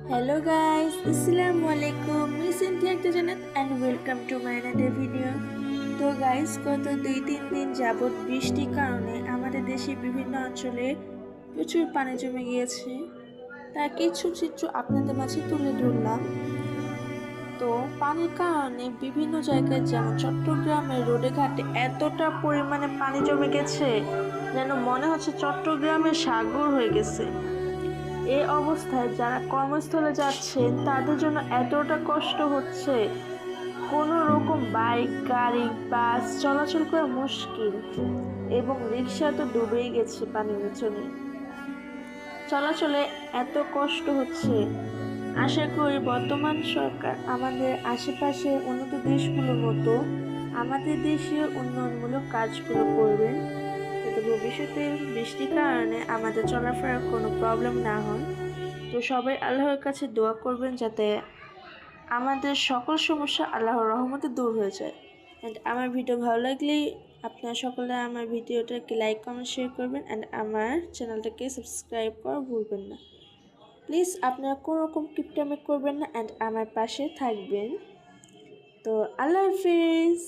Hello guys, Assalamualaikum. Me Cynthia Janet and welcome to my another video. তো guys গত 2-3 দিন যাবৎ বৃষ্টির কারণে আমাদের দেশে বিভিন্ন অঞ্চলে প্রচুর পানি জমে গিয়েছে। তার কিছু চিত্র আপনাদের মাঝে তুলে ধরলাম। তো পানির কারণে বিভিন্ন জায়গায় যেমন চট্টগ্রামের রোডে ঘাটে এতটা পরিমাণে পানি জমে গেছে যেন মনে হচ্ছে চট্টগ্রামের সাগর হয়ে গেছে। এই অবস্থায় যারা কর্মস্থলে যাচ্ছেন তাদের জন্য এতটা কষ্ট হচ্ছে, কোনো রকম বাইক গাড়ি বাস চলাচল করা মুশকিল এবং রিক্সা তো ডুবেই গেছে পানির নিচনে। চলাচলে এত কষ্ট হচ্ছে। আশা করি বর্তমান সরকার আমাদের আশেপাশে উন্নত দেশগুলোর মতো আমাদের দেশীয় উন্নয়নমূলক কাজগুলো করবেন, যাতে ভবিষ্যতে বৃষ্টির কারণে আমাদের চলাফেরার কোনো প্রবলেম না হয়। তো সবাই আল্লাহর কাছে দোয়া করবেন যাতে আমাদের সকল সমস্যা আল্লাহর রহমতে দূর হয়ে যায়। অ্যান্ড আমার ভিডিও ভালো লাগলেই আপনারা সকলে আমার ভিডিওটাকে লাইক কমেন্ট শেয়ার করবেন অ্যান্ড আমার চ্যানেলটাকে সাবস্ক্রাইব করা ভুলবেন না। প্লিজ আপনারা কোনো রকম কিপটামি করবেন না অ্যান্ড আমার পাশে থাকবেন। তো আল্লাহ হাফিজ।